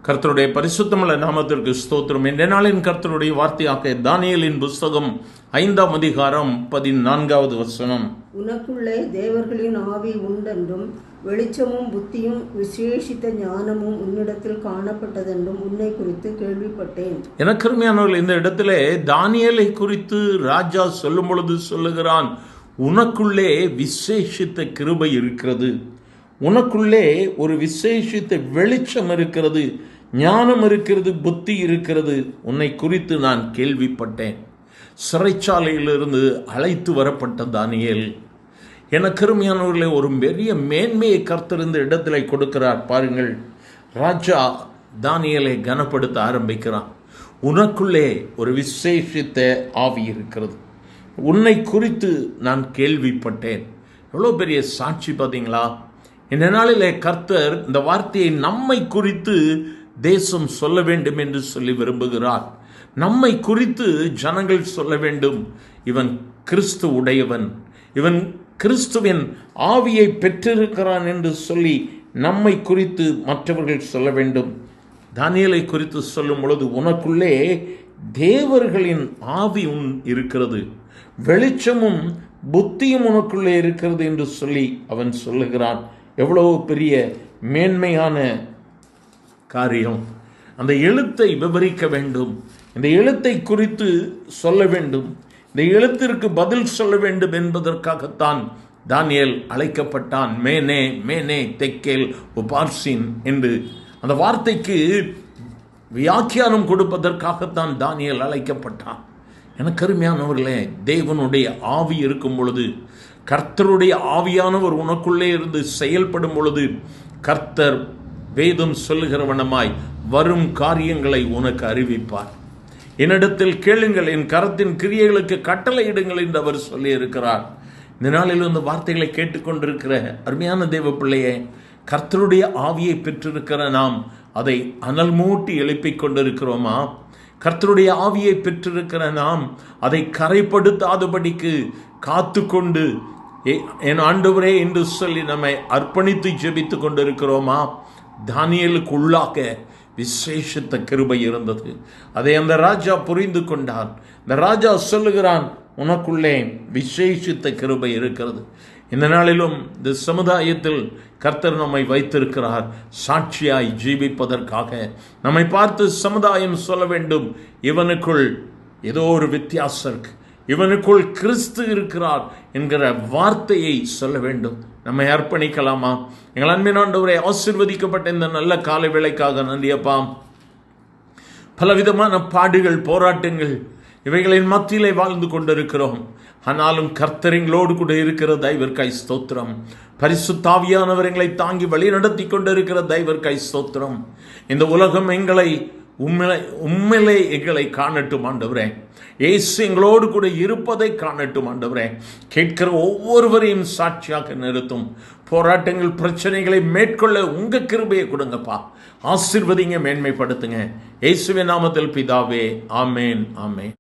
கர்த்தருடைய பரிசுத்தமுள்ள நாமத்திற்கு ஸ்தோத்திரம். இந்த நாளின் கர்த்தருடைய வார்த்தையாக தானியேலின் புஸ்தகம் 5ஆம் அதிகாரம் 14வது வசனம். உனக்குள்ளே தேவர்களின் ஆவி உண்டென்றும் வெளிச்சமும் புத்தியும் விசேஷித்த ஞானமும் உன்னிடத்தில் காணப்பட்டதென்றும் உன்னை குறித்து கேள்விப்பட்டேன். எனக்கு அருமையானவர்கள், இந்த இடத்திலே தானியேலை குறித்து ராஜா சொல்லும் பொழுது சொல்லுகிறான், உனக்குள்ளே விசேஷித்த கிருபை இருக்கிறது, உனக்குள்ளே ஒரு விசேஷித்த வெளிச்சம் இருக்கிறது, ஞானம் இருக்கிறது, புத்தி இருக்கிறது, உன்னை குறித்து நான் கேள்விப்பட்டேன். சிறைச்சாலையிலிருந்து அழைத்து வரப்பட்ட தானியேல், எனக்கு அருமையானவர்களே, ஒரு பெரிய மேன்மையை கர்த்தர் இந்த இடத்துல கொடுக்கிறார் பாருங்கள். ராஜா தானியேலை கனப்படுத்த ஆரம்பிக்கிறான். உனக்குள்ளே ஒரு விசேஷித்த ஆவி இருக்கிறது, உன்னை குறித்து நான் கேள்விப்பட்டேன். எவ்வளோ பெரிய சாட்சி பார்த்தீங்களா? இந்த நாளிலே கர்த்தர் இந்த வார்த்தையை நம்மை குறித்து தேசம் சொல்ல வேண்டும் என்று சொல்லி விரும்புகிறார். நம்மை குறித்து ஜனங்கள் சொல்ல வேண்டும், இவன் கிறிஸ்து உடையவன், இவன் கிறிஸ்துவின் ஆவியை பெற்றிருக்கிறான் என்று சொல்லி நம்மை குறித்து மற்றவர்கள் சொல்ல வேண்டும். தானியேலை குறித்து சொல்லும் பொழுது, உனக்குள்ளே தேவர்களின் ஆவி இருக்கிறது, வெளிச்சமும் புத்தியும் உனக்குள்ளே இருக்கிறது என்று சொல்லி அவன் சொல்லுகிறான். எவ்வளவு பெரிய மேன்மையான காரியம்! அந்த எழுத்தை விவரிக்க வேண்டும், இந்த எழுத்தை குறித்து சொல்ல வேண்டும், இந்த எழுத்திற்கு பதில் சொல்ல வேண்டும் என்பதற்காகத்தான் தானியேல் அழைக்கப்பட்டான். மேனே மேனே தெக்கேல் உபார்சின் என்று அந்த வார்த்தைக்கு வியாக்கியானம் கொடுப்பதற்காகத்தான் தானியேல் அழைக்கப்பட்டான். எனக்கு அருமையானவர்களே, தேவனுடைய ஆவி இருக்கும் பொழுது, கர்த்தருடைய ஆவியானவர் உனக்குள்ளே இருந்து செயல்படும் பொழுது, கர்த்தர் வேதம் சொல்லுகிறவனமாய் வரும் காரியங்களை உனக்கு அறிவிப்பார். என்னிடத்தில் கேளுங்கள், என் கரத்தின் கிரியைகளுக்கு கட்டளையிடுங்கள் என்று அவர் சொல்லி இருக்கிறார். இந்த நாளில் இந்த வார்த்தைகளை கேட்டுக்கொண்டிருக்கிற அருமையான தேவ பிள்ளையே, கர்த்தருடைய ஆவியை பெற்றிருக்கிற நாம் அதை அனல் மூட்டி எழுப்பிக் கொண்டிருக்கிறோமா? கர்த்தருடைய ஆவியை பெற்றிருக்கிற நாம் அதை கரைப்படுத்தாதபடிக்கு காத்து கொண்டு என் ஆண்டவரே என்று சொல்லி நம்மை அர்ப்பணித்து ஜெபித்து கொண்டிருக்கிறோமா? தானியேலுக்கு உள்ளாக விசேஷித்த கிருபை இருந்தது. அதை அந்த ராஜா புரிந்து கொண்டான். இந்த ராஜா சொல்லுகிறான், உனக்குள்ளே விசேஷித்த கிருபை இருக்கிறது. இந்த நாளிலும் இந்த சமுதாயத்தில் கர்த்தர் நம்மை வைத்திருக்கிறார் சாட்சியாய் ஜீவிப்பதற்காக. நம்மை பார்த்து சமுதாயம் சொல்ல வேண்டும், இவனுக்குள் ஏதோ ஒரு வித்தியாசம் இருக்கு, இவனுக்குள் கிறிஸ்து இருக்கிறார் என்கிற வார்த்தையை சொல்ல வேண்டும். நம்மை அர்ப்பணிக்கலாமா? எங்கள் அன்பின் ஆண்டவரே, ஆசீர்வதிக்கப்பட்ட இந்த நல்ல காலை வேளைக்காக நன்றியப்பா. பலவிதமான பாடுகள், போராட்டங்கள், இவைகளின் மத்தியிலே வாழ்ந்து கொண்டிருக்கிறோம். ஆனாலும் கர்த்தர் எங்களோடு கூட இருக்கிற தயவிற்காய் ஸ்தோத்திரம். பரிசுத்தாவியானவர் எங்களை தாங்கி வழி நடத்தி கொண்டிருக்கிற தயவிற்காய் ஸ்தோத்திரம். இந்த உலகம் எங்களை உண்மையிலே எங்களை காணட்டும் ஆண்டவரே. இயேசு எங்களோடு கூட இருப்பதை காணட்டும் ஆண்டவரே. கேட்கிற ஒவ்வொருவரையும் சாட்சியாக நிறுத்தும். போராட்டங்கள், பிரச்சனைகளை மேற்கொள்ள உங்க கிருபையை கொடுங்கப்பா. ஆசீர்வதிங்க, மேன்மைப்படுத்துங்க. இயேசுவின் நாமத்தில் பிதாவே, ஆமேன், ஆமேன்.